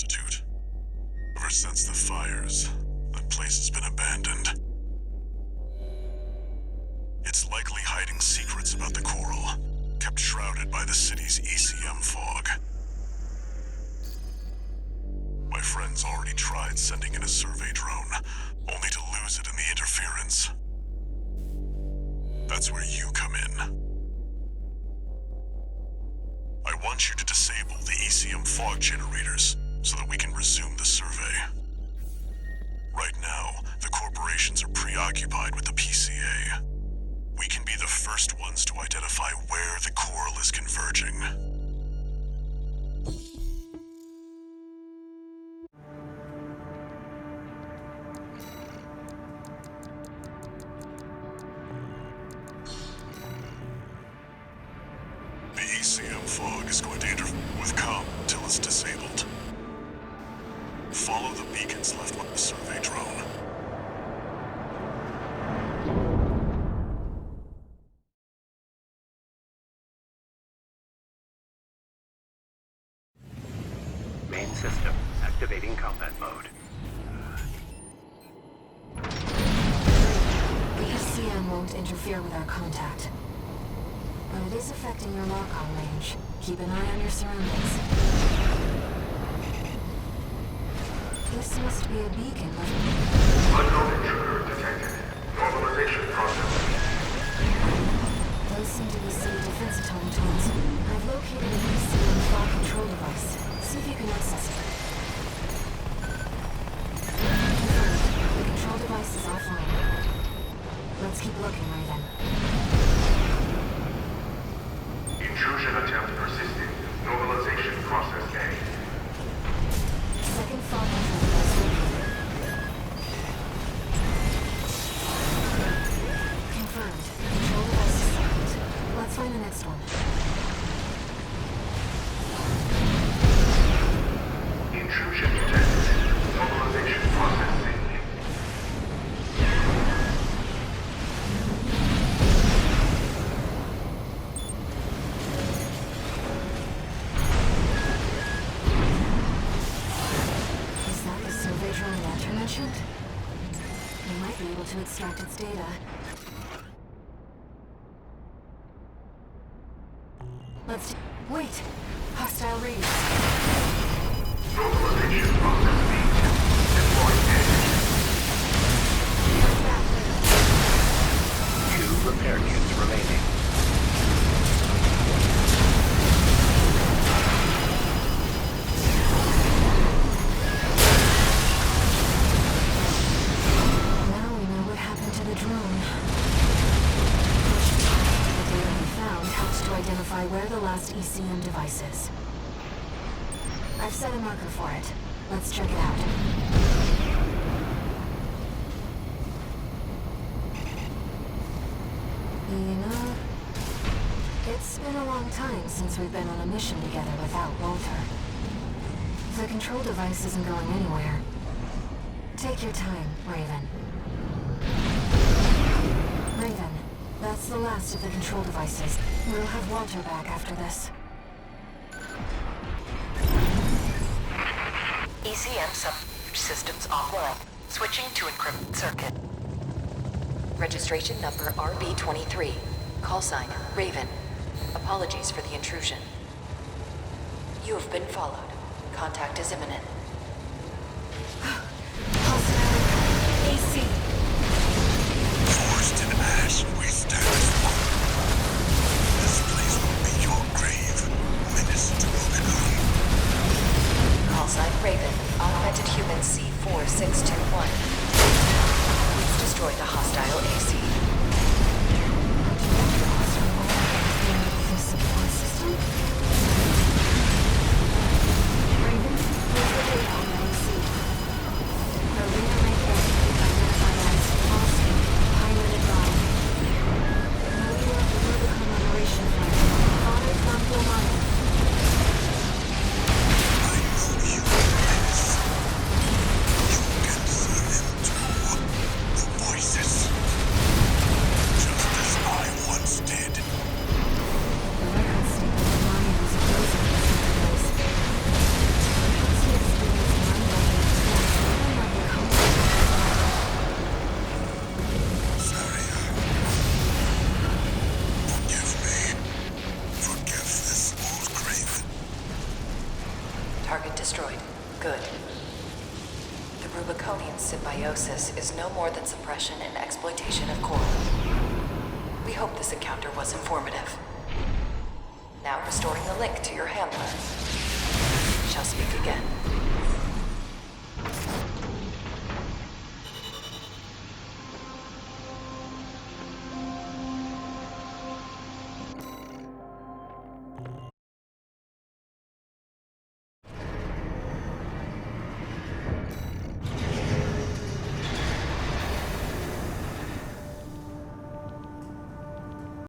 Institute. Ever since the fires, that place has been abandoned. It's likely hiding secrets about the coral, kept shrouded by the city's ECM fog. My friends already tried sending in a survey drone, only to lose it in the interference. That's where you come in. I want you to disable the ECM fog generators so that we can resume the survey. Right now, the corporations are preoccupied with the PCA. We can be the first ones to identify where the coral is converging. The ECM fog is going to interfere with comm until it's disabled. Follow the beacons left with the survey drone. Main system activating combat mode. The ECM won't interfere with our contact, but it is affecting your lock-on range. Keep an eye on your surroundings. This must be a beacon. Unknown intruder detected. Normalization process. Those seem to be city defense automatons. I've located an ECM fog control device. See if you can access it. The control device is offline. Let's keep looking, Raven. Intrusion attempt persisting. Normalization process A. Second fog control device located. Confirmed. Control device is silent. Let's find the next one. Intrusion detected. Normalization process C. Is that the survey drone Walter mentioned? We might be able to extract its data. Wait! Hostile radius. Normalization process B. Deploy A. 2 repair kits remaining. Now we know what happened to the drone. The data we found helps to identify where the last ECM device is. I've set a marker for it. Let's check it out. You know, it's been a long time since we've been on a mission together without Walter. The control device isn't going anywhere. Take your time, Raven. Raven, that's the last of the control devices. We'll have Walter back after this. ECM systems offline. Switching to encrypted circuit. Registration number RB23. Call sign Raven. Apologies for the intrusion. You have been followed. Contact is imminent. AC. Forced in ash, we stand as one. This place will be your grave. Menace to Oregon. Call sign Raven. Augmented human C4621. Let's destroy the hostile AC. The support system? Raven, where's the data on the AC? The reader may be identified as Austin, piloted by. No leader of the Rubicon operation flight. Father Blanco Maya. I know you menace. You can turn into the voices. Baconian symbiosis is no more than suppression and exploitation of core. We hope this encounter was informative. Now restoring the link to your handler. Shall speak again.